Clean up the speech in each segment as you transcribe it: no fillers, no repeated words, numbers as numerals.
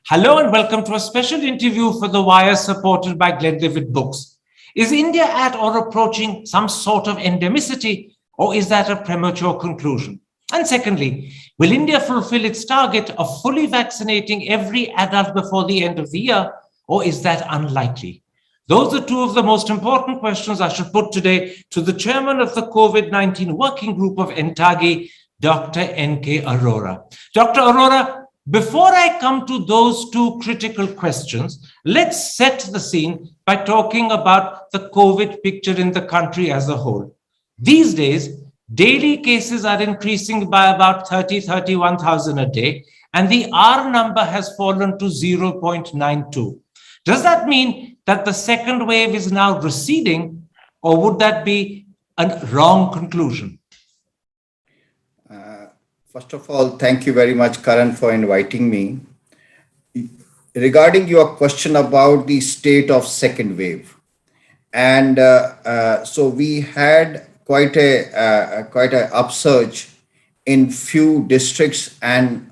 Hello and welcome to a special interview for The Wire supported by Glenlivet Books. Is India at or approaching some sort of endemicity, or is that a premature conclusion? And secondly, will India fulfill its target of fully vaccinating every adult before the end of the year, or is that unlikely? Those are two of the most important questions I should put today to the chairman of the COVID-19 working group of ENTAGI, Dr. N.K. Arora. Dr. Arora, before I come to those two critical questions, let's set the scene by talking about the COVID picture in the country as a whole. These days, daily cases are increasing by about 31,000 a day, and the R number has fallen to 0.92. Does that mean that the second wave is now receding, or would that be a wrong conclusion? First of all, thank you very much, Karan, for inviting me. Regarding your question about the state of second wave, and so we had quite a upsurge in few districts and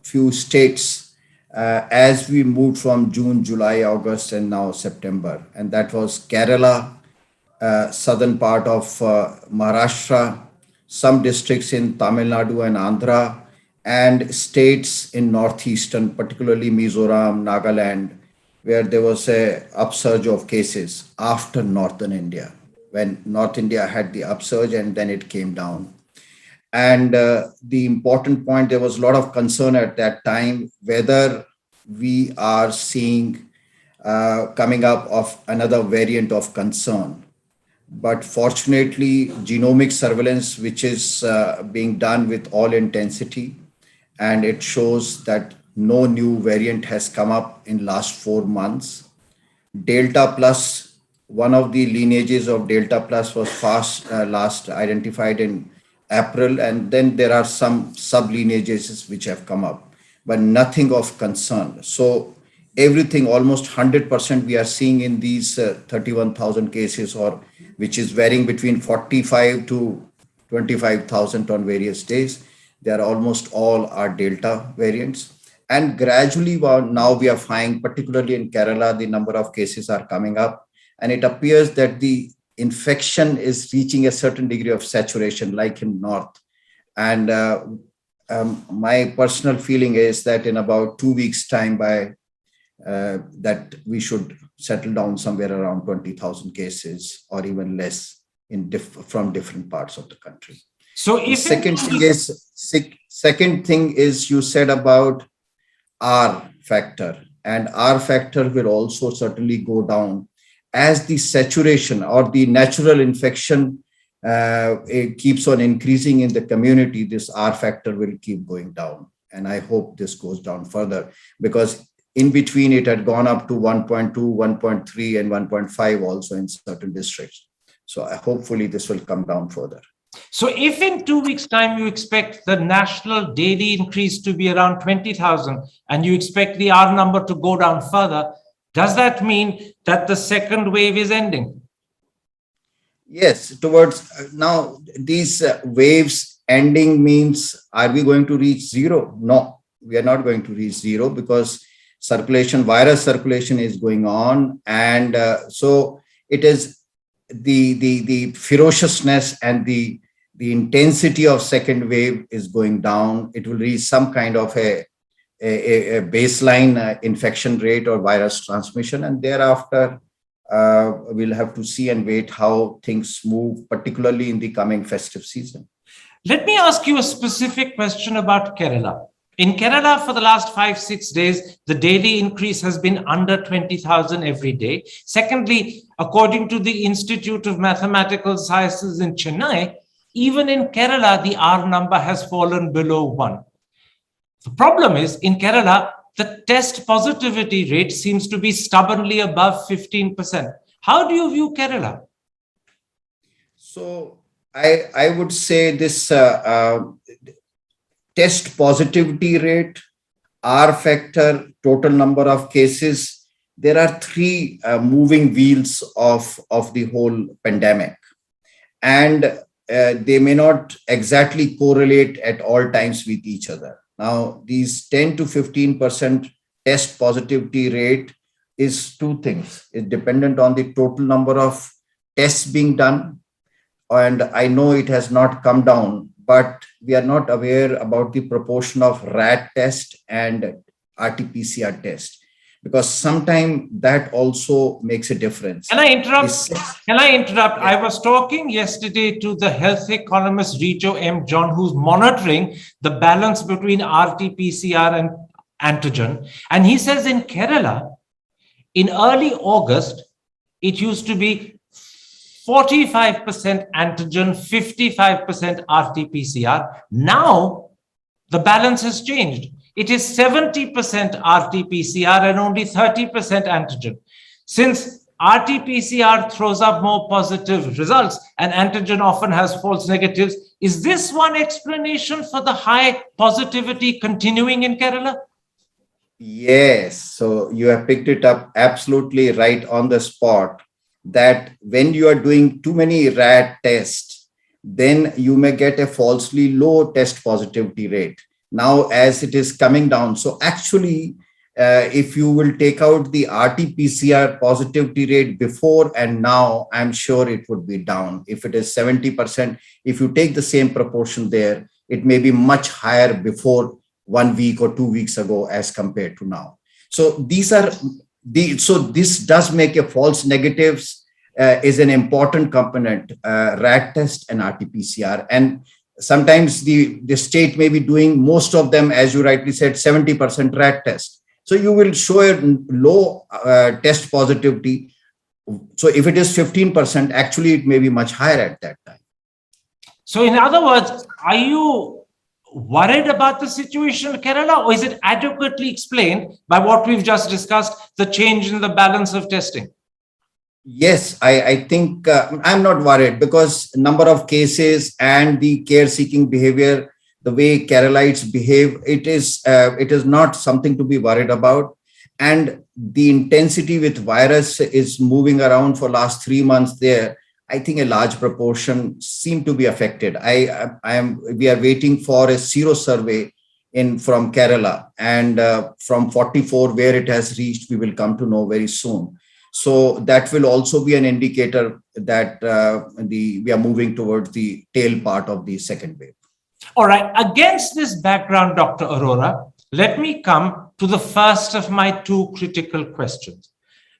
few states as we moved from June, July, August, and now September. And that was Kerala, southern part of Maharashtra, some districts in Tamil Nadu and Andhra, and states in northeastern, particularly Mizoram, Nagaland, where there was a upsurge of cases after northern India, when North India had the upsurge and then it came down. And the important point, there was a lot of concern at that time whether we are seeing coming up of another variant of concern. But fortunately, genomic surveillance, which is being done with all intensity, and it shows that no new variant has come up in last 4 months. Delta plus, one of the lineages of Delta plus was last identified in April, and then there are some sub-lineages which have come up, but nothing of concern. So everything, almost 100% we are seeing in these 31,000 cases, or which is varying between 45 to 25,000 on various days. They are almost all are Delta variants. And gradually now we are finding, particularly in Kerala, the number of cases are coming up. And it appears that the infection is reaching a certain degree of saturation, like in North. And my personal feeling is that in about 2 weeks' time, that we should settle down somewhere around 20,000 cases or even less from different parts of the country. So if second thing is you said about R factor, and R factor will also certainly go down as the saturation or the natural infection it keeps on increasing in the community. This R factor will keep going down, and I hope this goes down further, because in between it had gone up to 1.2, 1.3 and 1.5 also in certain districts. So hopefully this will come down further. So if in 2 weeks' time you expect the national daily increase to be around 20,000 and you expect the R number to go down further, does that mean that the second wave is ending? Yes, towards now these waves ending means, are we going to reach zero? No, we are not going to reach zero, because virus circulation is going on. And so it is the ferociousness and the intensity of second wave is going down. It will reach some kind of a baseline infection rate or virus transmission. And thereafter, we'll have to see and wait how things move, particularly in the coming festive season. Let me ask you a specific question about Kerala. In Kerala, for the last 5-6 days, the daily increase has been under 20,000 every day. Secondly, according to the Institute of Mathematical Sciences in Chennai, even in Kerala, the R number has fallen below 1. The problem is, in Kerala, the test positivity rate seems to be stubbornly above 15%. How do you view Kerala? So I would say this test positivity rate, R factor, total number of cases, there are three moving wheels of the whole pandemic. And they may not exactly correlate at all times with each other. Now, these 10 to 15% test positivity rate is two things. It's dependent on the total number of tests being done. And I know it has not come down, but we are not aware about the proportion of RAT test and RT-PCR test, because sometimes that also makes a difference. Can I interrupt? This, Can I interrupt? I was talking yesterday to the health economist Rijo M. John, who's monitoring the balance between RT-PCR and antigen. And he says in Kerala, in early August, it used to be 45% antigen, 55% RT-PCR. Now, the balance has changed. It is 70% RT-PCR and only 30% antigen. Since RT-PCR throws up more positive results and antigen often has false negatives, is this one explanation for the high positivity continuing in Kerala? yes, so you have picked it up absolutely right on the spot, that when you are doing too many RAT tests, then you may get a falsely low test positivity rate. Now, as it is coming down, so actually, if you will take out the RT-PCR positivity rate before and now, I'm sure it would be down. If it is 70%, if you take the same proportion there, it may be much higher before 1 week or 2 weeks ago as compared to now. So these are so this does make a false negatives is an important component, RAT test and RT-PCR. And sometimes the state may be doing most of them, as you rightly said, 70% RAT test. So you will show a low test positivity. So if it is 15%, actually it may be much higher at that time. So in other words, are you worried about the situation in Kerala, or is it adequately explained by what we've just discussed, the change in the balance of testing? Yes, I think I'm not worried, because number of cases and the care-seeking behavior, the way Keralites behave, it is not something to be worried about. And the intensity with virus is moving around for last 3 months there. I think a large proportion seem to be affected. We are waiting for a zero survey from Kerala, and from 44 where it has reached, we will come to know very soon. So that will also be an indicator that we are moving towards the tail part of the second wave. All right. Against this background, Dr. Arora, let me come to the first of my two critical questions.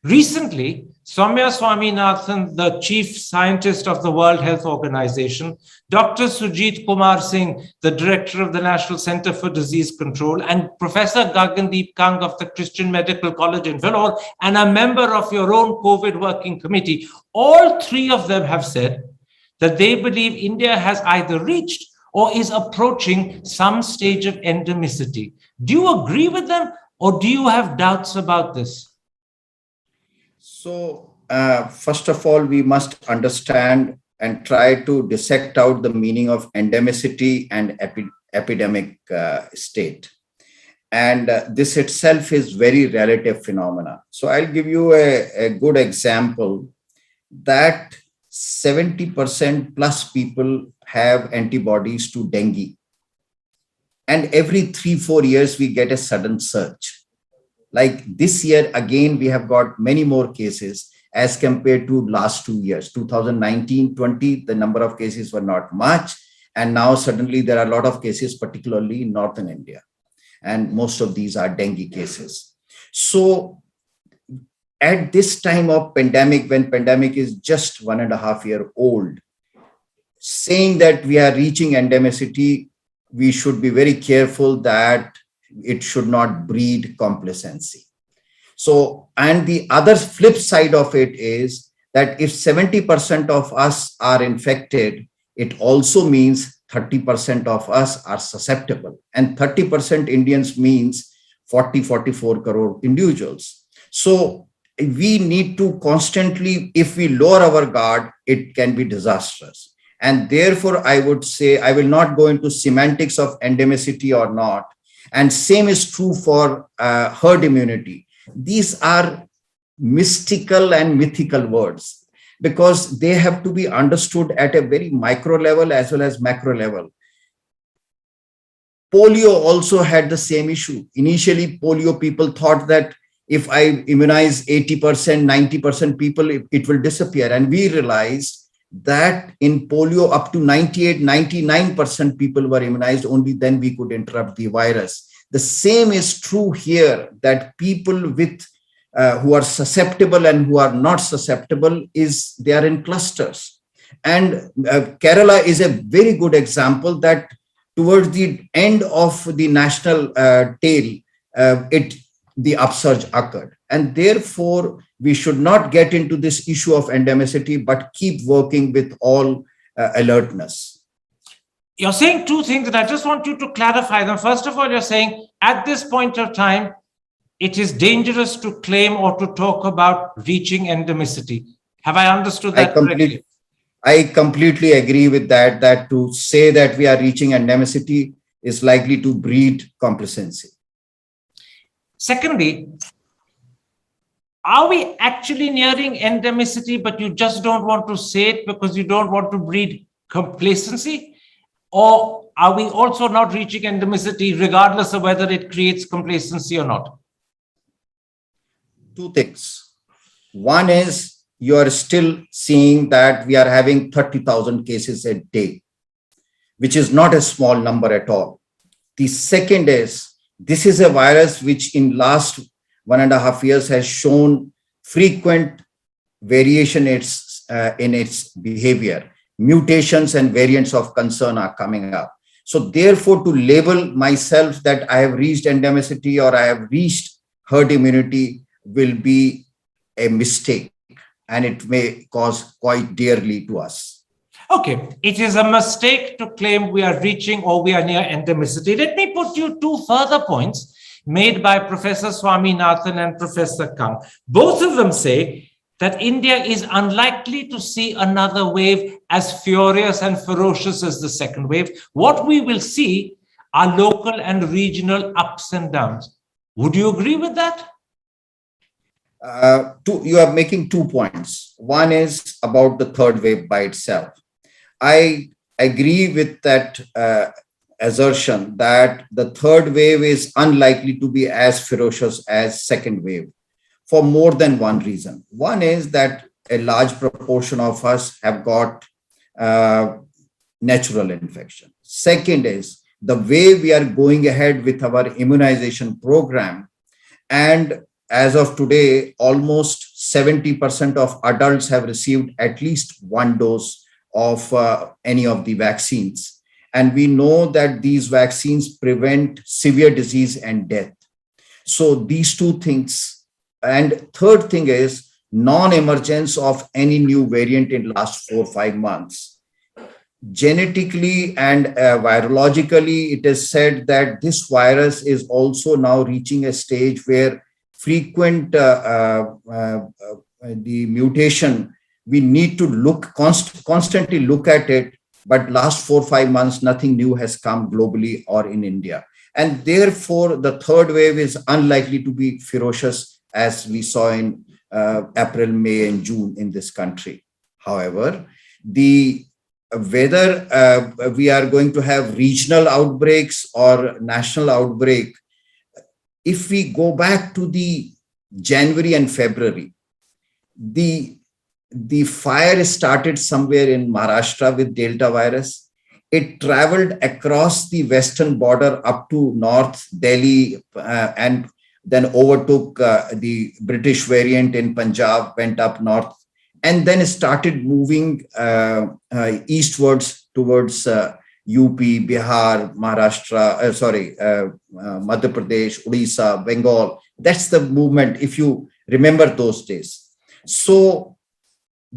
Recently, Soumya Swaminathan, the chief scientist of the World Health Organization, Dr. Sujit Kumar Singh, the director of the National Center for Disease Control, and Professor Gagandeep Kang of the Christian Medical College in Vellore, and a member of your own COVID working committee, all three of them have said that they believe India has either reached or is approaching some stage of endemicity. Do you agree with them, or do you have doubts about this? So, first of all, we must understand and try to dissect out the meaning of endemicity and epidemic state. And this itself is very relative phenomena. So I'll give you a good example that 70% plus people have antibodies to dengue. And every 3-4 years, we get a sudden surge. Like this year, again, we have got many more cases as compared to last 2 years. 2019-20, the number of cases were not much. And now suddenly there are a lot of cases, particularly in Northern India. And most of these are dengue cases. So at this time of pandemic, when pandemic is just 1.5 years old, saying that we are reaching endemicity, we should be very careful that it should not breed complacency. So, and the other flip side of it is that if 70% of us are infected, it also means 30% of us are susceptible, and 30% Indians means 44 crore individuals. So we need to constantly, if we lower our guard, it can be disastrous. And therefore, I would say, I will not go into semantics of endemicity or not. And same is true for herd immunity. These are mystical and mythical words because they have to be understood at a very micro level as well as macro level. Polio also had the same issue. Initially, polio people thought that if I immunize 80%, 90% people, it will disappear. And we realized that in polio, up to 98, 99% people were immunized. Only then we could interrupt the virus. The same is true here, that people with who are susceptible and who are not susceptible they are in clusters. And Kerala is a very good example that towards the end of the national tale, the upsurge occurred. And therefore, we should not get into this issue of endemicity, but keep working with all alertness. You're saying two things that I just want you to clarify them. First of all, you're saying at this point of time, it is dangerous to claim or to talk about reaching endemicity. Have I understood that correctly? I completely agree with that, that to say that we are reaching endemicity is likely to breed complacency. Secondly, are we actually nearing endemicity, but you just don't want to say it because you don't want to breed complacency? Or are we also not reaching endemicity regardless of whether it creates complacency or not? Two things. One is, you are still seeing that we are having 30,000 cases a day, which is not a small number at all. The second is, this is a virus which in last 1.5 years has shown frequent variation in its behavior. Mutations and variants of concern are coming up. So therefore, to label myself that I have reached endemicity or I have reached herd immunity will be a mistake, and it may cause quite dearly to us. Okay, it is a mistake to claim we are reaching or we are near endemicity. Let me put you two further points made by Professor Swaminathan and Professor Kang. Both of them say that India is unlikely to see another wave as furious and ferocious as the second wave. What we will see are local and regional ups and downs. Would you agree with that? You are making 2 points. One is about the third wave by itself. I agree with that assertion that the third wave is unlikely to be as ferocious as second wave for more than one reason. One is that a large proportion of us have got natural infection. Second is the way we are going ahead with our immunization program, and as of today, almost 70% of adults have received at least one dose of any of the vaccines. And we know that these vaccines prevent severe disease and death. So these two things. And third thing is non-emergence of any new variant in last 4 or 5 months. Genetically and virologically, it is said that this virus is also now reaching a stage where frequent the mutation, we need to constantly look at it, but last 4 or 5 months nothing new has come globally or in India, and therefore the third wave is unlikely to be ferocious as we saw in April, May and June in this country. However, whether we are going to have regional outbreaks or national outbreak, if we go back to the January and February, the fire started somewhere in Maharashtra with Delta virus. It traveled across the western border up to North Delhi and then overtook the British variant in Punjab, went up north, and then started moving eastwards towards UP, Bihar, Maharashtra, Madhya Pradesh, Odisha, Bengal. That's the movement, if you remember those days. So,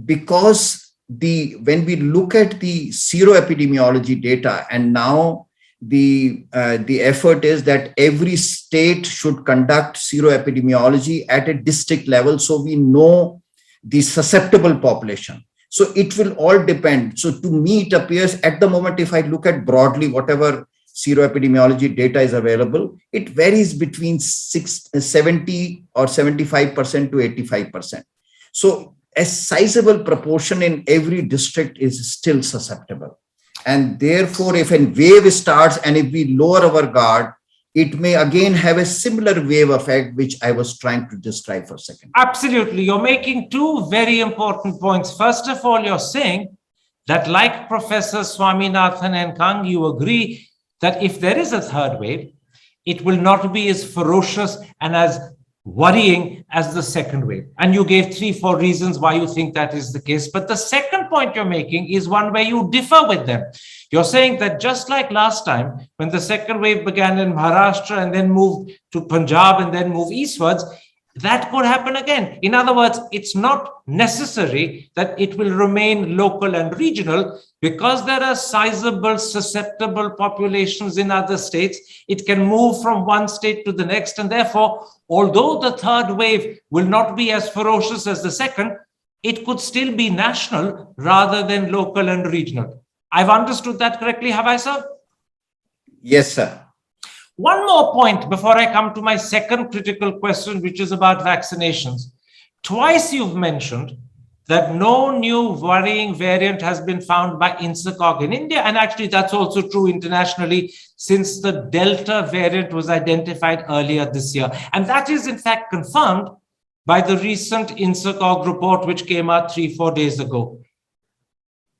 because when we look at the seroepidemiology data, and now the effort is that every state should conduct seroepidemiology at a district level, so we know the susceptible population. So it will all depend. So to me, it appears at the moment, if I look at broadly whatever seroepidemiology data is available, it varies between 70 or 75% to 85%. So a sizable proportion in every district is still susceptible. And therefore, if a wave starts and if we lower our guard, it may again have a similar wave effect, which I was trying to describe for a second. Absolutely. You're making two very important points. First of all, you're saying that, like Professor Swaminathan and Kang, you agree that if there is a third wave, it will not be as ferocious and as worrying as the second wave. And you gave 3-4 reasons why you think that is the case. But the second point you're making is one where you differ with them. You're saying that just like last time, when the second wave began in Maharashtra and then moved to Punjab and then moved eastwards, that could happen again. In other words, it's not necessary that it will remain local and regional because there are sizable, susceptible populations in other states. It can move from one state to the next. And therefore, although the third wave will not be as ferocious as the second, it could still be national rather than local and regional. I've understood that correctly, have I, sir? Yes, sir. One more point before I come to my second critical question, which is about vaccinations. Twice you've mentioned that no new worrying variant has been found by INSACOG in India. And actually, that's also true internationally since the Delta variant was identified earlier this year. And that is, in fact, confirmed by the recent INSACOG report, which came out 3-4 days ago.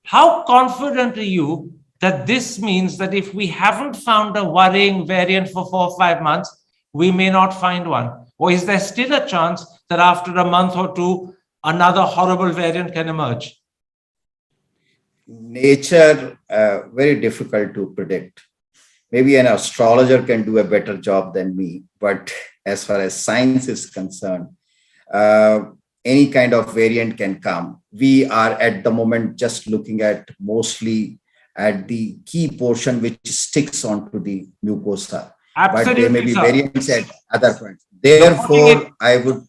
How confident are you that this means that if we haven't found a worrying variant for 4 or 5 months, we may not find one? Or is there still a chance that after a month or two, another horrible variant can emerge? Nature, very difficult to predict. Maybe an astrologer can do a better job than me, but as far as science is concerned, any kind of variant can come. We are at the moment just looking at mostly at the key portion which sticks onto the mucosa. Absolutely, but there may be sir. variants at other points. Therefore, I would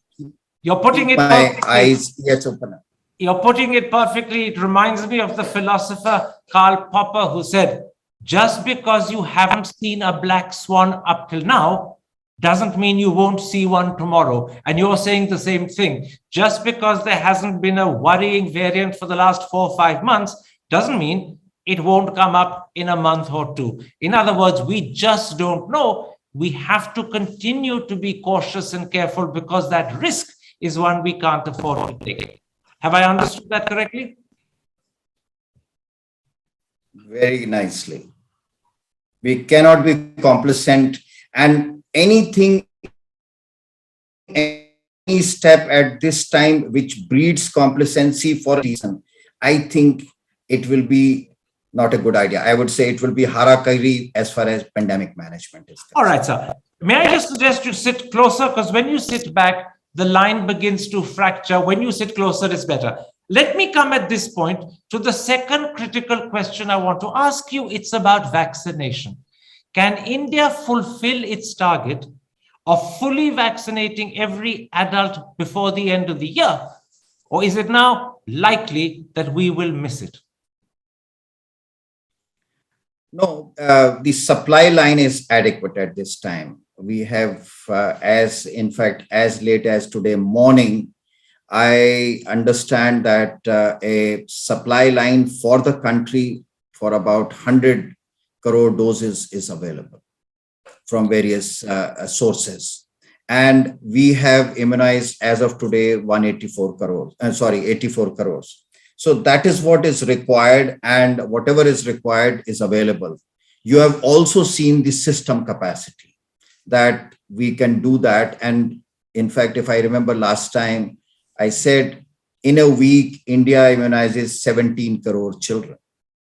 You're putting keep it my perfectly. eyes, ears open. You're putting it perfectly. It reminds me of the philosopher Karl Popper, who said, just because you haven't seen a black swan up till now doesn't mean you won't see one tomorrow. And you're saying the same thing. Just because there hasn't been a worrying variant for the last 4 or 5 months doesn't mean it won't come up in a month or two. In other words, we just don't know. We have to continue to be cautious and careful because that risk is one we can't afford to take. Have I understood that correctly? Very nicely. We cannot be complacent, and anything, any step at this time which breeds complacency for a reason, I think it will be not a good idea. I would say it will be harakiri as far as pandemic management is concerned. All right, sir. May I just suggest you sit closer, because when you sit back, the line begins to fracture. When you sit closer, it's better. Let me come at this point to the second critical question I want to ask you. It's about vaccination. Can India fulfill its target of fully vaccinating every adult before the end of the year? Or is it now likely that we will miss it? No, the supply line is adequate at this time. We have, as late as today morning, I understand that a supply line for the country for about 100 crore doses is available from various sources. And we have immunized as of today 84 crores. So that is what is required, and whatever is required is available. You have also seen the system capacity that we can do that. And in fact, if I remember last time, I said in a week, India immunizes 17 crore children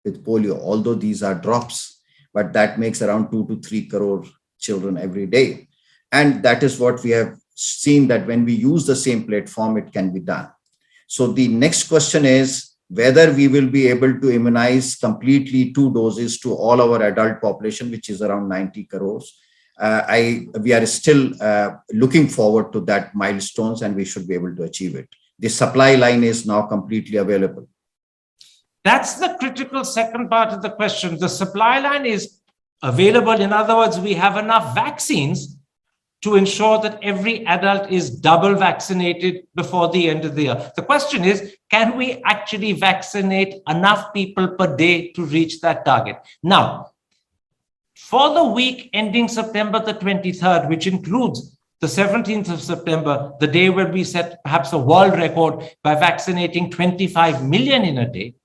with polio, although these are drops, but that makes around 2 to 3 crore children every day. And that is what we have seen, that when we use the same platform, it can be done. So the next question is whether we will be able to immunize completely 2 doses to all our adult population, which is around 90 crores. We are still looking forward to that milestones, and we should be able to achieve it. The supply line is now completely available. That's the critical second part of the question. The supply line is available. In other words, we have enough vaccines, to ensure that every adult is double vaccinated before the end of the year. The question is, can we actually vaccinate enough people per day to reach that target? Now, for the week ending September the 23rd, which includes the 17th of September, the day where we set perhaps a world record by vaccinating 25 million in a day,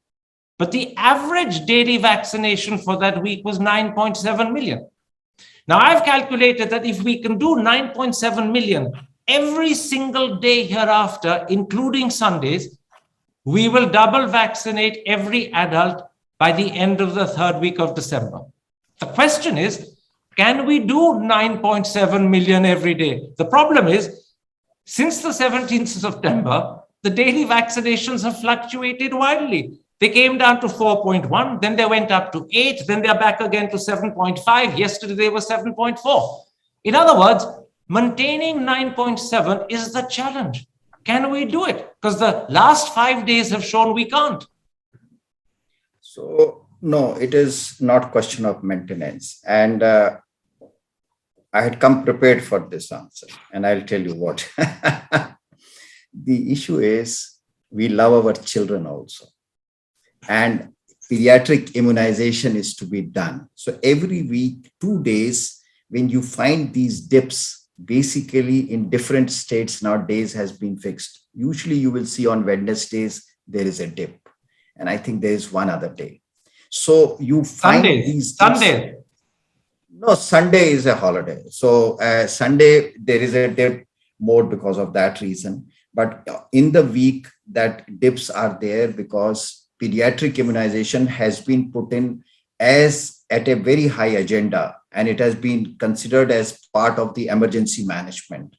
but the average daily vaccination for that week was 9.7 million. Now, I've calculated that if we can do 9.7 million every single day hereafter, including Sundays, we will double vaccinate every adult by the end of the third week of December. The question is, can we do 9.7 million every day? The problem is, since the 17th of September, the daily vaccinations have fluctuated wildly. They came down to 4.1, then they went up to 8, then they're back again to 7.5. Yesterday, they were 7.4. In other words, maintaining 9.7 is the challenge. Can we do it? Because the last 5 days have shown we can't. So, no, it is not question of maintenance. And I had come prepared for this answer, and I'll tell you what. The issue is we love our children also. And pediatric immunization is to be done. So every week, 2 days, when you find these dips, basically in different states nowadays has been fixed. Usually you will see on Wednesdays, there is a dip. And I think there is one other day. So you find these dips. Sunday. No, Sunday is a holiday. So Sunday, there is a dip more because of that reason. But in the week, that dips are there because pediatric immunization has been put in as at a very high agenda, and it has been considered as part of the emergency management.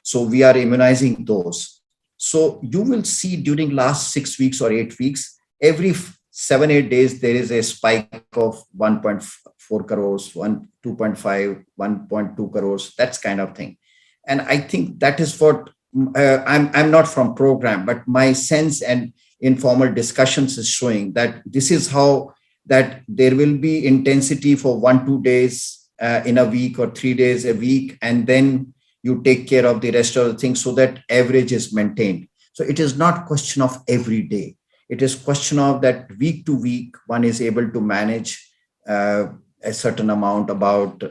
So we are immunizing those. So you will see during last 6 weeks or 8 weeks, every 7-8 days, there is a spike of 1.4 crores, 2.5, 1.2 crores, that's kind of thing. And I think that is what I'm not from program, but my sense and informal discussions is showing that this is how that there will be intensity for 1-2 days in a week or 3 days a week, and then you take care of the rest of the things so that average is maintained. So it is not question of every day. It is question of that week to week, one is able to manage a certain amount, about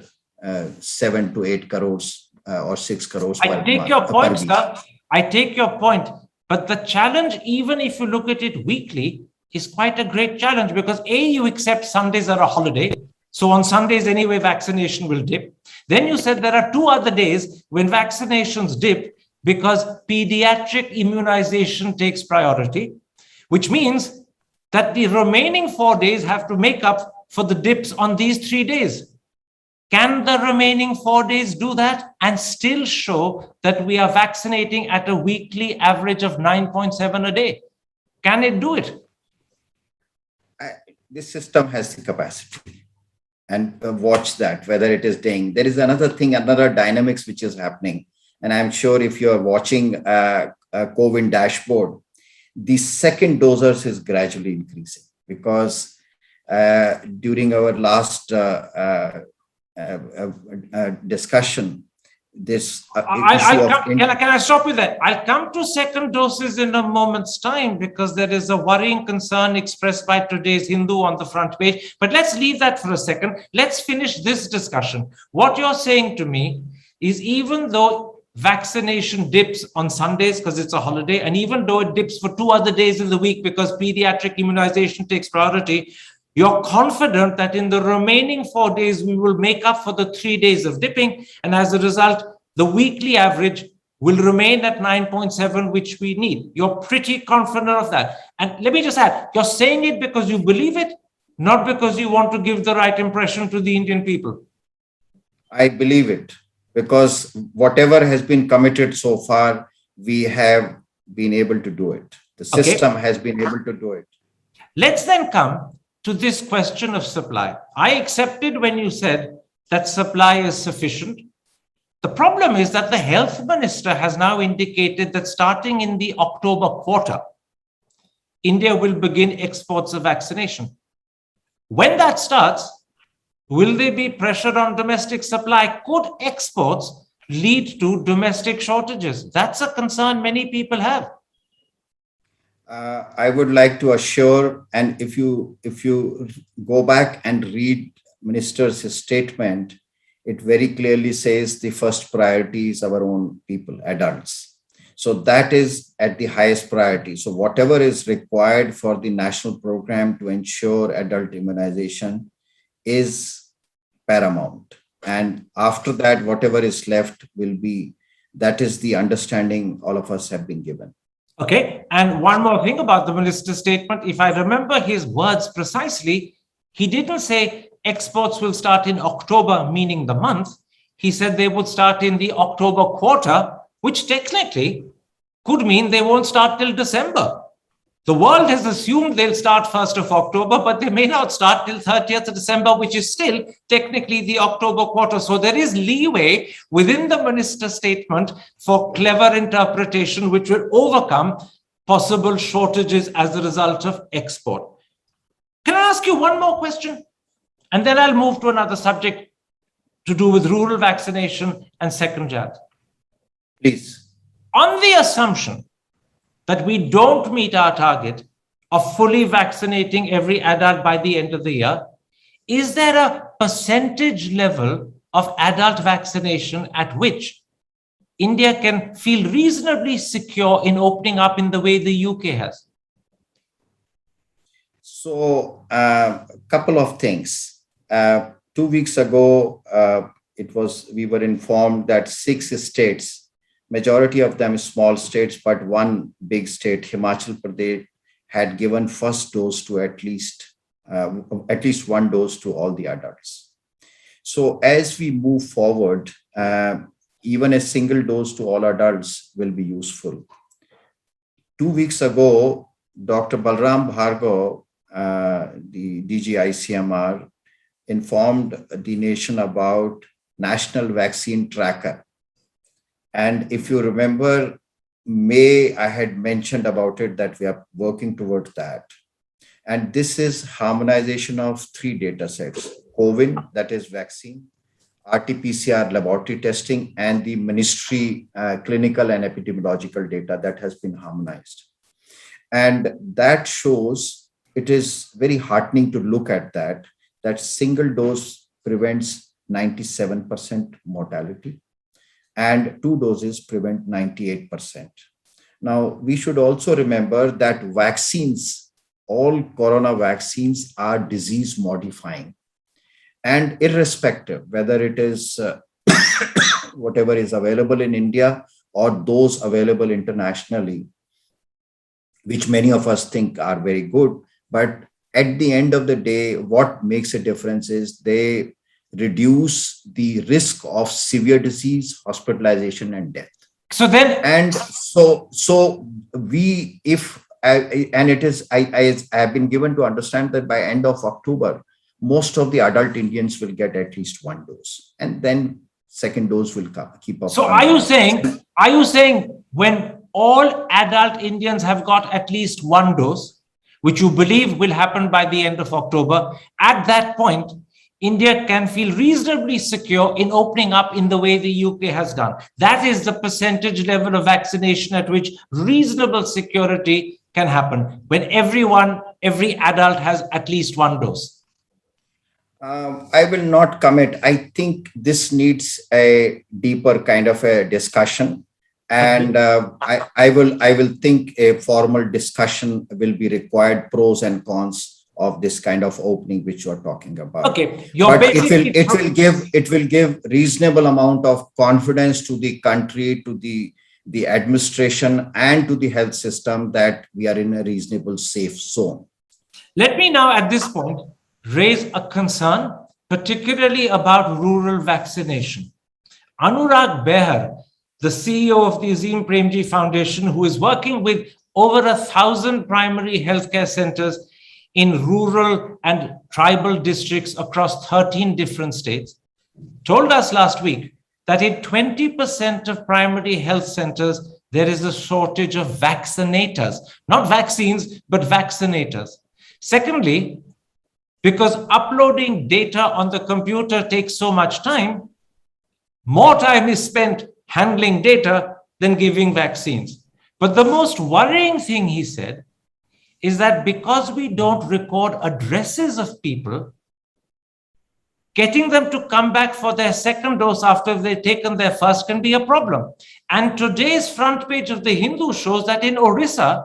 7 to 8 crores or 6 crores. I take your point, sir. I take your point. But the challenge, even if you look at it weekly, is quite a great challenge because A, you accept Sundays are a holiday. So on Sundays, anyway, vaccination will dip. Then you said there are 2 other days when vaccinations dip because pediatric immunization takes priority, which means that the remaining 4 days have to make up for the dips on these 3 days. Can the remaining 4 days do that and still show that we are vaccinating at a weekly average of 9.7 a day? Can it do it? This system has the capacity, and watch that, whether it is doing. There is another thing, another dynamics which is happening. And I'm sure if you are watching a COVID dashboard, the second dosers is gradually increasing because during our last discussion, this can I stop with that? I'll come to second doses in a moment's time because there is a worrying concern expressed by today's Hindu on the front page. But let's leave that for a second. Let's finish this discussion. What you're saying to me is even though vaccination dips on Sundays because it's a holiday, and even though it dips for 2 other days in the week because pediatric immunization takes priority, you're confident that in the remaining 4 days, we will make up for the 3 days of dipping. And as a result, the weekly average will remain at 9.7, which we need. You're pretty confident of that. And let me just add, you're saying it because you believe it, not because you want to give the right impression to the Indian people. I believe it because whatever has been committed so far, we have been able to do it. The system has been able to do it. Let's then come to this question of supply. I accepted when you said that supply is sufficient. The problem is that the health minister has now indicated that starting in the October quarter, India will begin exports of vaccination. When that starts, will there be pressure on domestic supply? Could exports lead to domestic shortages? That's a concern many people have. I would like to assure, and if you go back and read minister's statement, it very clearly says the first priority is our own people, adults. So that is at the highest priority. So whatever is required for the national program to ensure adult immunization is paramount. And after that, whatever is left will be, that is the understanding all of us have been given. Okay. And one more thing about the minister's statement. If I remember his words precisely, he didn't say exports will start in October, meaning the month. He said they would start in the October quarter, which technically could mean they won't start till December. The world has assumed they'll start 1st of October, but they may not start till 30th of December, which is still technically the October quarter. So there is leeway within the minister's statement for clever interpretation, which will overcome possible shortages as a result of export. Can I ask you one more question? And then I'll move to another subject to do with rural vaccination and second jab. Please. On the assumption that we don't meet our target of fully vaccinating every adult by the end of the year, is there a percentage level of adult vaccination at which India can feel reasonably secure in opening up in the way the UK has? So, a couple of things. 2 weeks ago, we were informed that 6 states, majority of them small states, but one big state, Himachal Pradesh, had given first dose to at least one dose to all the adults. So as we move forward, even a single dose to all adults will be useful. 2 weeks ago, Dr. Balram Bhargava, the DG ICMR, informed the nation about National Vaccine Tracker. And if you remember, May, I had mentioned about it that we are working towards that. And this is harmonization of 3 data sets: COVID, that is vaccine, RT-PCR laboratory testing, and the ministry clinical and epidemiological data that has been harmonized. And that shows, it is very heartening to look at that single dose prevents 97% mortality, and 2 doses prevent 98%. Now, we should also remember that vaccines, all corona vaccines, are disease modifying. And irrespective, whether it is whatever is available in India or those available internationally, which many of us think are very good, but at the end of the day, what makes a difference is they reduce the risk of severe disease, hospitalization, and death. So then, and so we, if and it is, I have been given to understand that by end of October, most of the adult Indians will get at least 1 dose, and then second dose will keep up. So are you saying when all adult Indians have got at least 1 dose, which you believe will happen by the end of October, at that point, India can feel reasonably secure in opening up in the way the UK has done? That is the percentage level of vaccination at which reasonable security can happen, when every adult has at least 1 dose. I will not commit. I think this needs a deeper kind of a discussion. And I will think a formal discussion will be required, pros and cons of this kind of opening which you are talking about. Okay, but it will give reasonable amount of confidence to the country, to the administration, and to the health system that we are in a reasonable safe zone. Let me now at this point raise a concern, particularly about rural vaccination. Anurag Behar, the CEO of the Azim Premji Foundation, who is working with over 1,000 primary healthcare centers in rural and tribal districts across 13 different states, told us last week that in 20% of primary health centers, there is a shortage of vaccinators, not vaccines, but vaccinators. Secondly, because uploading data on the computer takes so much time, More time is spent handling data than giving vaccines. But the most worrying thing, he said, is that because we don't record addresses of people, getting them to come back for their second dose after they've taken their first can be a problem. And today's front page of the Hindu shows that in Orissa,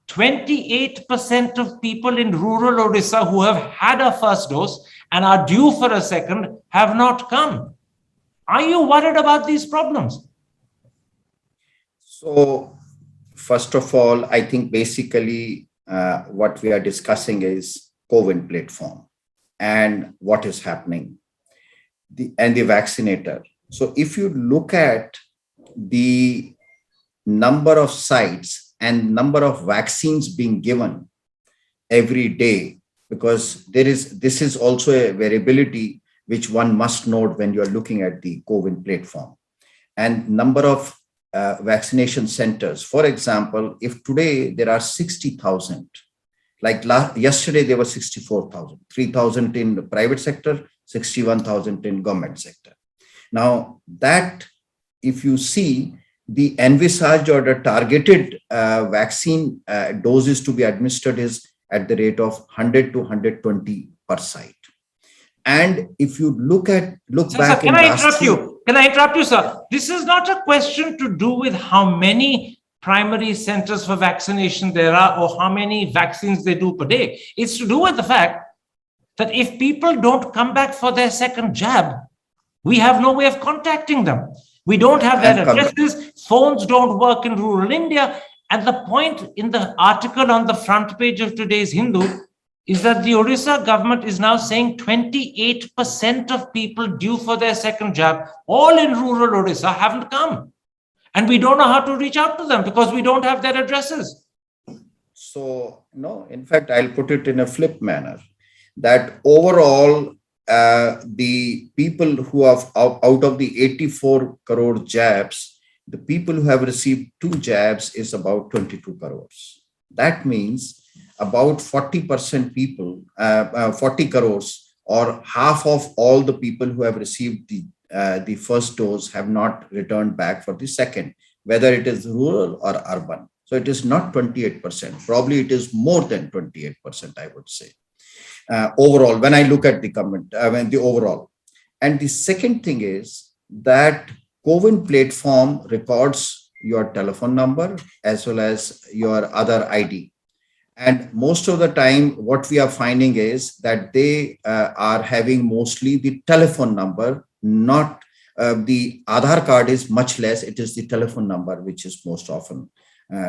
28% of people in rural Orissa who have had a first dose and are due for a second have not come. Are you worried about these problems? So, first of all, I think basically what we are discussing is COVID platform and what is happening, and the vaccinator. So, if you look at the number of sites and number of vaccines being given every day, because this is also a variability which one must note when you are looking at the COVID platform, and number of vaccination centers. For example, if today there are 60,000, like yesterday there were 64,000, 3,000 in the private sector, 61,000 in government sector. Now that, if you see, the envisaged or the targeted vaccine doses to be administered is at the rate of 100 to 120 per site. And if you look back Sir, can I interrupt you? Can I interrupt you, sir? This is not a question to do with how many primary centers for vaccination there are or how many vaccines they do per day. It's to do with the fact that if people don't come back for their second jab, we have no way of contacting them. We don't have their addresses. Phones don't work in rural India. And the point in the article on the front page of today's Hindu is that the Orissa government is now saying 28% of people due for their second jab, all in rural Orissa, haven't come. And we don't know how to reach out to them because we don't have their addresses. So, no, in fact, I'll put it in a flip manner, that overall, the people who have out of the 84 crore jabs, the people who have received 2 jabs is about 22 crores. That means about 40% people, 40 crores, or half of all the people who have received the first dose have not returned back for the second, whether it is rural or urban. So it is not 28%. Probably it is more than 28%, I would say. Overall, when I look at the government, the overall. And the second thing is that COVID platform records your telephone number as well as your other ID. And most of the time, what we are finding is that they are having mostly the telephone number, not the Aadhaar card is much less. It is the telephone number which is most often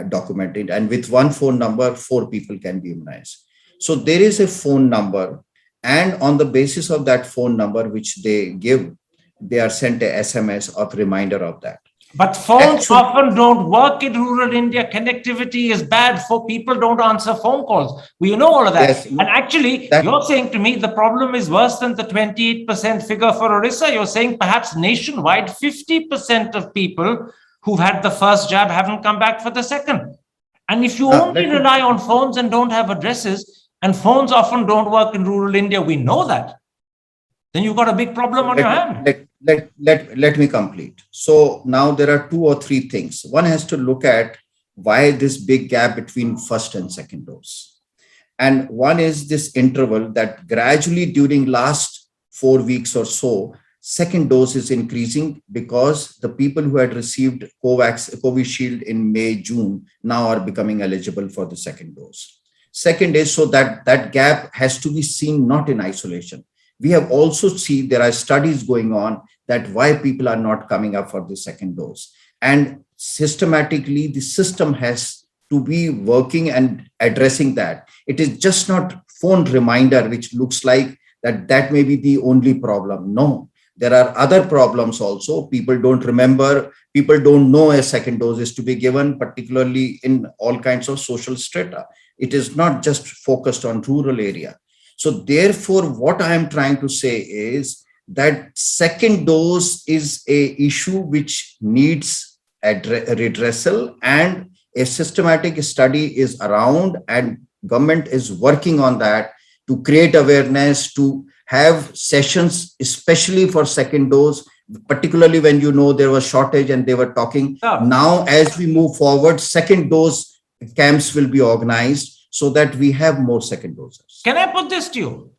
documented. And with one phone number, 4 people can be immunized. So there is a phone number, and on the basis of that phone number which they give, they are sent a SMS of reminder of that. But phones often don't work in rural India. Connectivity is bad, for people don't answer phone calls. We know all of that. Yes, and actually, you're saying to me the problem is worse than the 28% figure for Orissa. You're saying perhaps nationwide, 50% of people who've had the first jab haven't come back for the second. And if you only rely on phones and don't have addresses, and phones often don't work in rural India, we know that, then you've got a big problem on your hand. Let me complete. So now there are 2 or 3 things. One has to look at why this big gap between first and second dose. And one is this interval that gradually during last 4 weeks or so, second dose is increasing because the people who had received Covishield in May, June now are becoming eligible for the second dose. Second is, so that gap has to be seen not in isolation. We have also seen there are studies going on that why people are not coming up for the second dose. And systematically, the system has to be working and addressing that. It is just not phone reminder, which looks like that may be the only problem. No, there are other problems also. People don't remember, people don't know a second dose is to be given, particularly in all kinds of social strata. It is not just focused on rural area. So therefore, what I am trying to say is that second dose is a issue which needs redressal, and a systematic study is around, and government is working on that to create awareness, to have sessions, especially for second dose, particularly when there was shortage and they were talking. Yeah. Now, as we move forward, second dose camps will be organized so that we have more second doses. Can I put this to you?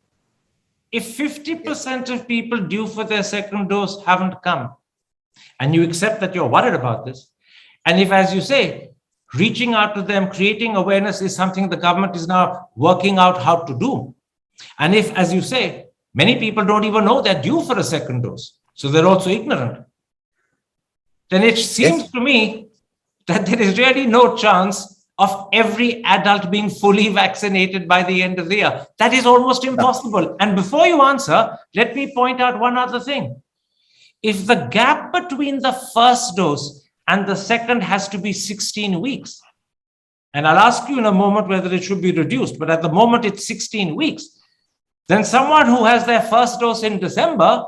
If 50% of people due for their second dose haven't come, and you accept that you're worried about this, and if, as you say, reaching out to them, creating awareness is something the government is now working out how to do, and if, as you say, many people don't even know they're due for a second dose, so they're also ignorant, then it seems to me that there is really no chance of every adult being fully vaccinated by the end of the year. That is almost impossible. And before you answer, let me point out one other thing. If the gap between the first dose and the second has to be 16 weeks, and I'll ask you in a moment whether it should be reduced, but at the moment it's 16 weeks, then someone who has their first dose in December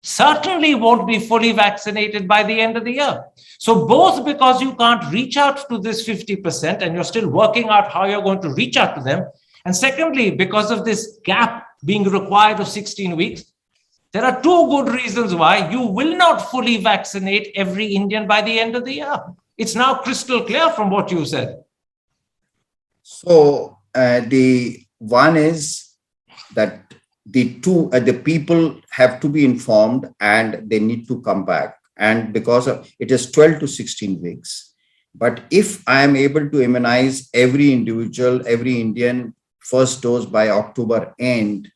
certainly won't be fully vaccinated by the end of the year. So both because you can't reach out to this 50% and you're still working out how you're going to reach out to them, and secondly, because of this gap being required of 16 weeks, there are two good reasons why you will not fully vaccinate every Indian by the end of the year. It's now crystal clear from what you said. So the one is that the people have to be informed and they need to come back. And because of it is 12 to 16 weeks. But if I am able to immunize every individual, every Indian first dose by October end,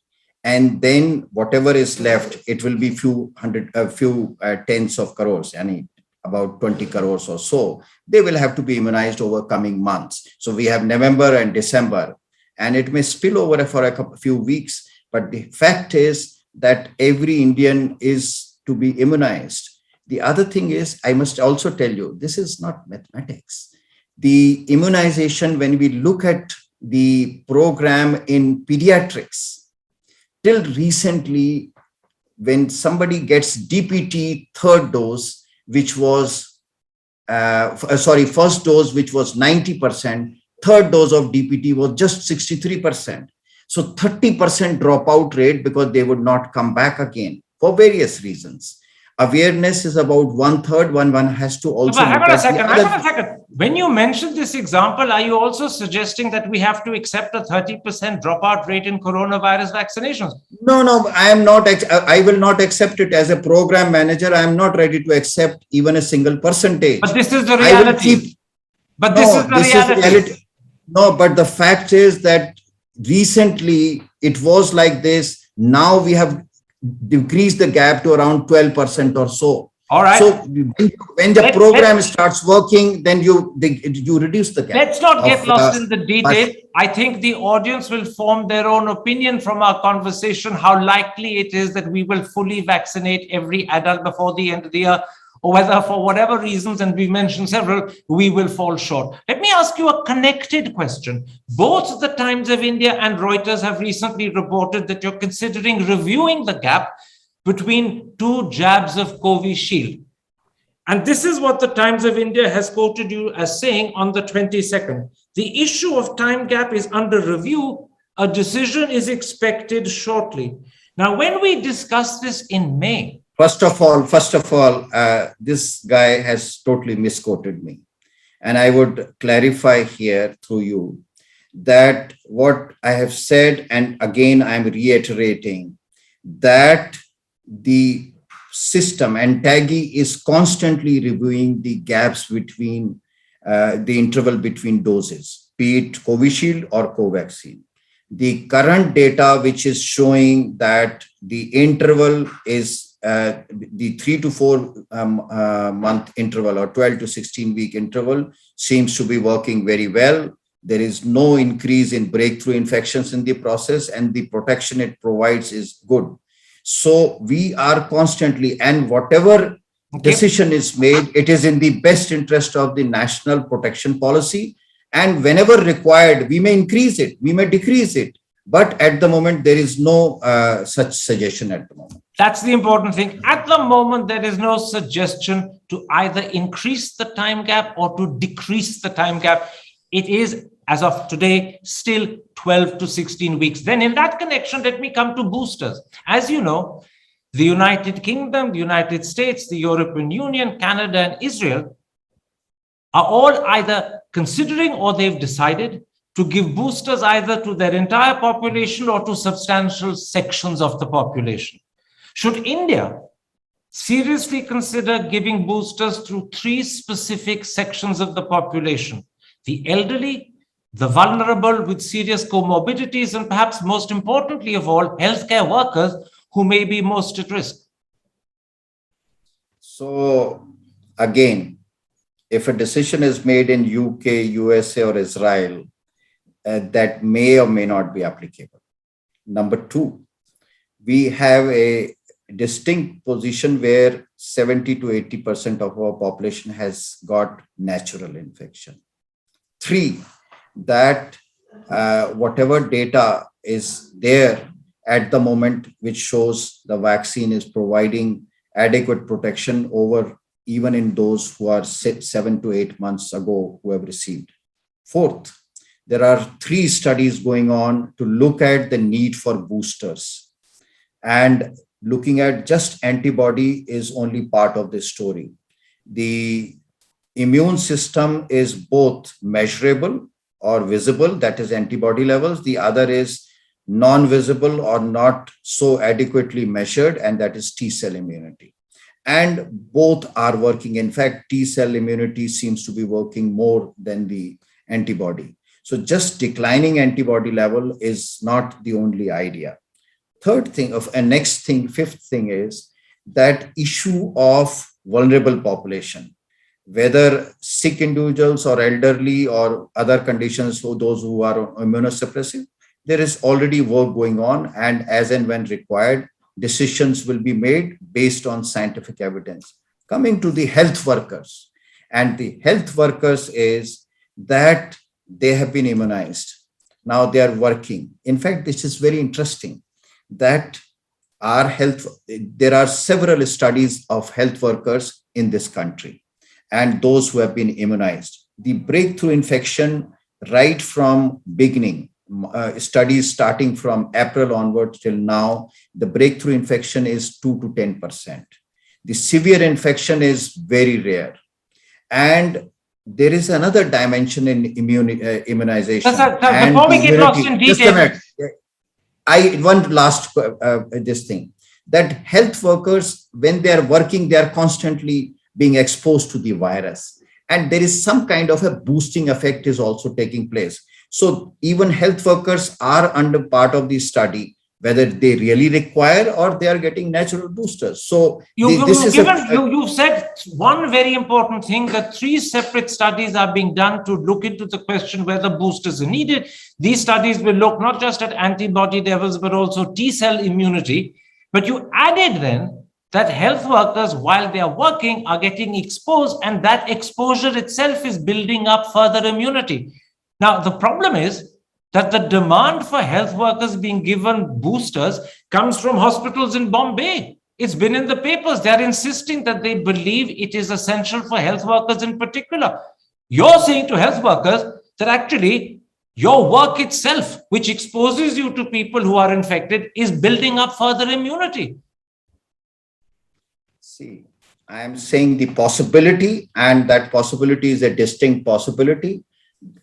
and then whatever is left, it will be few tens of crores, and about 20 crores or so, they will have to be immunized over coming months. So we have November and December, and it may spill over for a few weeks. But the fact is that every Indian is to be immunized. The other thing is, I must also tell you, this is not mathematics. The immunization, when we look at the program in pediatrics, till recently, when somebody gets DPT third dose, which was, first dose, which was 90%, third dose of DPT was just 63%. So 30% dropout rate because they would not come back again for various reasons. Awareness is about 1/3. One has to also. But hang on a second. When you mentioned this example, are you also suggesting that we have to accept a 30% dropout rate in coronavirus vaccinations? No, I am not. I will not accept it as a program manager. I am not ready to accept even a single percentage. But this is the reality. No, but the fact is that recently it was like this. Now we have decreased the gap to around 12% or so. All right. So when the program starts working, then you reduce the gap. Let's not get lost in the detail. I think the audience will form their own opinion from our conversation, how likely it is that we will fully vaccinate every adult before the end of the year, or whether for whatever reasons, and we mentioned several, we will fall short. Let me ask you a connected question. Both the Times of India and Reuters have recently reported that you're considering reviewing the gap between 2 jabs of Covishield. And this is what the Times of India has quoted you as saying on the 22nd. The issue of time gap is under review. A decision is expected shortly. Now, when we discussed this in May, First of all, this guy has totally misquoted me. And I would clarify here through you that what I have said, and again, I'm reiterating, that the system and TAGI is constantly reviewing the gaps between the interval between doses, be it Covishield or Covaxin. The current data, which is showing that the interval is the 3 to 4 month interval or 12 to 16 week interval seems to be working very well. There is no increase in breakthrough infections in the process, and the protection it provides is good. So we are constantly, and whatever decision is made, it is in the best interest of the national protection policy. And whenever required, we may increase it, we may decrease it. But at the moment, there is no such suggestion at the moment. That's the important thing. At the moment, there is no suggestion to either increase the time gap or to decrease the time gap. It is, as of today, still 12 to 16 weeks. Then in that connection, let me come to boosters. As you know, the United Kingdom, the United States, the European Union, Canada, and Israel are all either considering or they've decided to give boosters either to their entire population or to substantial sections of the population. Should India seriously consider giving boosters to 3 specific sections of the population: the elderly, the vulnerable with serious comorbidities, and perhaps most importantly of all, healthcare workers who may be most at risk? So again, if a decision is made in UK, USA, or Israel, that may or may not be applicable. Number two, we have a distinct position where 70 to 80% of our population has got natural infection. Three, that whatever data is there at the moment, which shows the vaccine is providing adequate protection over even in those who are 7 to 8 months ago who have received. Fourth, there are 3 studies going on to look at the need for boosters, and looking at just antibody is only part of the story. The immune system is both measurable or visible, that is antibody levels. The other is non-visible or not so adequately measured, and that is T-cell immunity. And both are working. In fact, T-cell immunity seems to be working more than the antibody. So just declining antibody level is not the only idea. Fifth thing is that issue of vulnerable population, whether sick individuals or elderly or other conditions for those who are immunosuppressive. There is already work going on, and as and when required, decisions will be made based on scientific evidence. Coming to the health workers, and the health workers is that they have been immunized. Now they are working. In fact, this is very interesting that there are several studies of health workers in this country and those who have been immunized. The breakthrough infection right from beginning, studies starting from April onwards till now, the breakthrough infection is 2 to 10%. The severe infection is very rare. And there is another dimension in immunization. Before we get lost in detail, one last this thing, that health workers, when they are working, they are constantly being exposed to the virus. And there is some kind of a boosting effect is also taking place. So even health workers are under part of the study, whether they really require or they are getting natural boosters. So you've said one very important thing, that 3 separate studies are being done to look into the question whether boosters are needed. These studies will look not just at antibody levels, but also T-cell immunity. But you added then that health workers, while they are working, are getting exposed, and that exposure itself is building up further immunity. Now, the problem is that the demand for health workers being given boosters comes from hospitals in Bombay. It's been in the papers. They're insisting that they believe it is essential for health workers in particular. You're saying to health workers that actually your work itself, which exposes you to people who are infected, is building up further immunity. See, I am saying the possibility, and that possibility is a distinct possibility.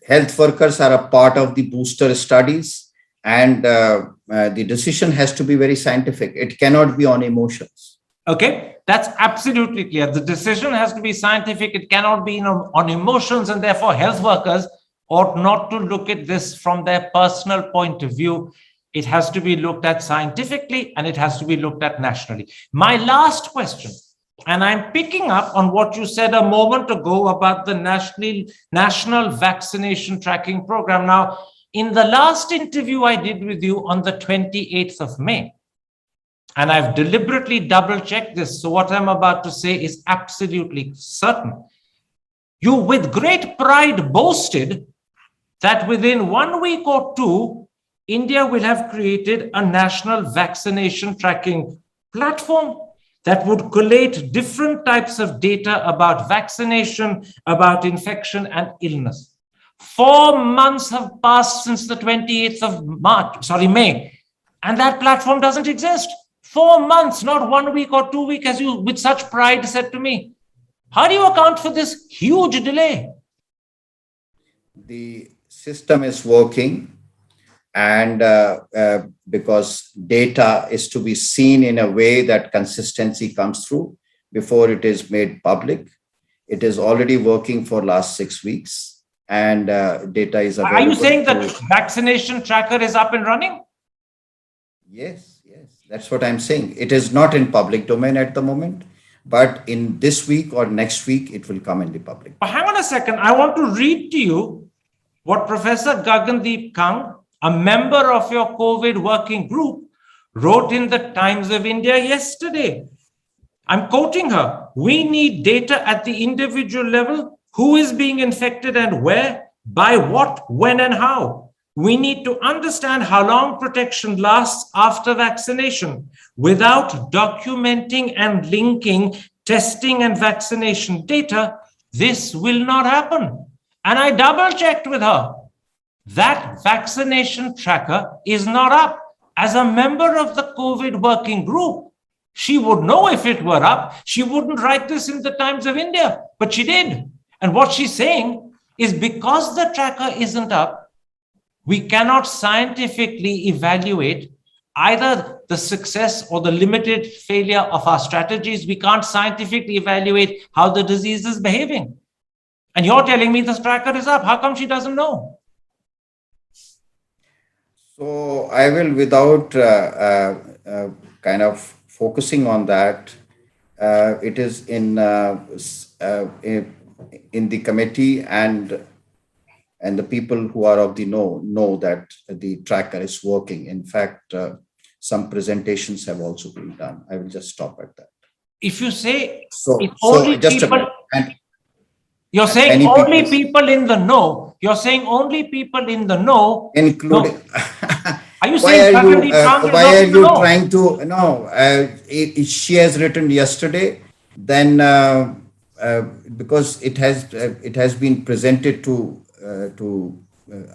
Health workers are a part of the booster studies, and the decision has to be very scientific. It cannot be on emotions. Okay, that's absolutely clear. The decision has to be scientific. It cannot be on emotions, and therefore health workers ought not to look at this from their personal point of view. It has to be looked at scientifically, and it has to be looked at nationally. My last question, and I'm picking up on what you said a moment ago about the National Vaccination Tracking Program. Now, in the last interview I did with you on the 28th of May, and I've deliberately double-checked this, so what I'm about to say is absolutely certain. You, with great pride, boasted that within 1 week or 2, India will have created a national vaccination tracking platform that would collate different types of data about vaccination, about infection and illness. 4 months have passed since the 28th of May, and that platform doesn't exist. 4 months, not 1 week or 2 weeks, as you with such pride said to me. How do you account for this huge delay? The system is working, and because data is to be seen in a way that consistency comes through before it is made public. It is already working for last 6 weeks, and data is available. Are you saying that vaccination tracker is up and running? Yes, that's what I'm saying. It is not in public domain at the moment, but in this week or next week, it will come in the public. But hang on a second. I want to read to you what Professor Gagandeep Kang, a member of your COVID working group, wrote in the Times of India yesterday. I'm quoting her. We need data at the individual level. Who is being infected and where, by what, when, and how. We need to understand how long protection lasts after vaccination. Without documenting and linking testing and vaccination data, this will not happen. And I double checked with her. That vaccination tracker is not up. As a member of the COVID working group, she would know if it were up. She wouldn't write this in the Times of India, but she did. And what she's saying is because the tracker isn't up, we cannot scientifically evaluate either the success or the limited failure of our strategies. We can't scientifically evaluate how the disease is behaving. And you're telling me this tracker is up. How come she doesn't know? So I will, without kind of focusing on that, it is in the committee, and the people who are of the know that the tracker is working. In fact, some presentations have also been done. I will just stop at that. If you say So, it's only just people, you're saying only people in the know. You're saying only people in the know, including. No. Are you saying why are you trying to? No, she has written yesterday. Then because it has been presented to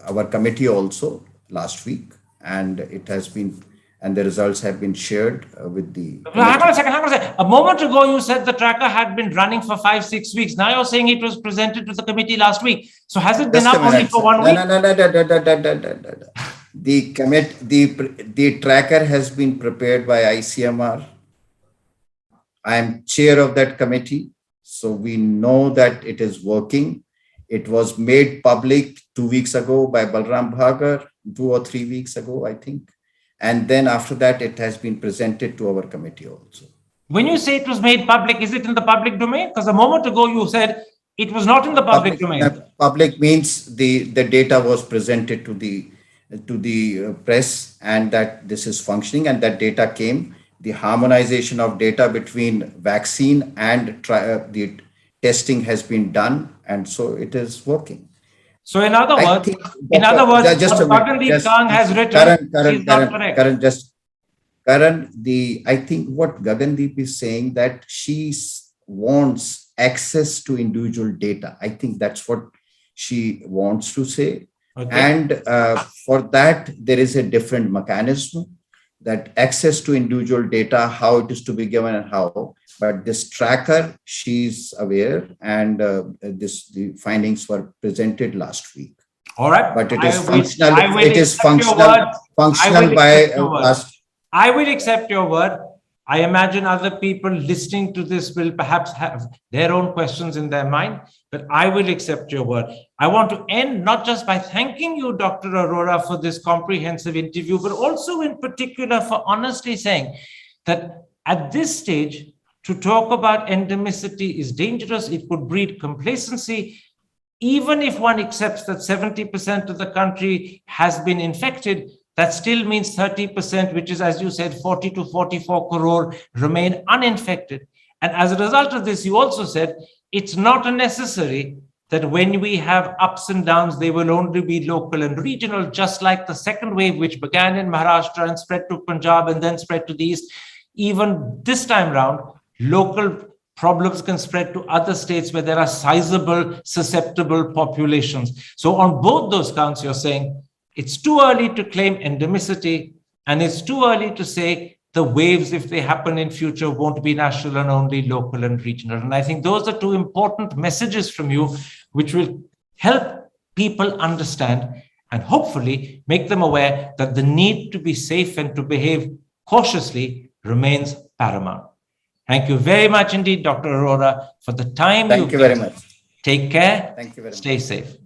our committee also last week, and it has been, and the results have been shared with the. Hang on a second. A moment ago, you said the tracker had been running for 5-6 weeks. Now you're saying it was presented to the committee last week. So has it been up only for 1 week? No. The tracker has been prepared by ICMR. I am chair of that committee, so we know that it is working. It was made public 2 weeks ago by Balram Bhagar, 2 or 3 weeks ago, I think. And then after that, it has been presented to our committee also. When you say it was made public, is it in the public domain? Because a moment ago you said it was not in the public domain. Public means the data was presented to the press, and that this is functioning, and that data came. The harmonization of data between vaccine and the testing has been done, and so it is working. So in other words, Gagandeep Kang has written, Karan, I think what Gagandeep is saying, that she wants access to individual data. I think that's what she wants to say. Okay. And for that, there is a different mechanism, that access to individual data, how it is to be given and how. But this tracker, she's aware, and the findings were presented last week. All right. But it is functional. It is functional by last. I will accept your word. I imagine other people listening to this will perhaps have their own questions in their mind, but I will accept your word. I want to end not just by thanking you, Dr. Arora, for this comprehensive interview, but also in particular for honestly saying that at this stage, to talk about endemicity is dangerous. It could breed complacency. Even if one accepts that 70% of the country has been infected, that still means 30%, which is, as you said, 40 to 44 crore remain uninfected. And as a result of this, you also said, it's not necessary that when we have ups and downs, they will only be local and regional, just like the second wave, which began in Maharashtra and spread to Punjab and then spread to the east. Even this time round, local problems can spread to other states where there are sizable, susceptible populations. So on both those counts, you're saying, it's too early to claim endemicity, and it's too early to say the waves, if they happen in future, won't be national and only local and regional. And I think those are two important messages from you, which will help people understand and hopefully make them aware that the need to be safe and to behave cautiously remains paramount. Thank you very much indeed, Dr. Arora, for the time Thank you've you very given. much. Take care. Thank you very much. Stay safe.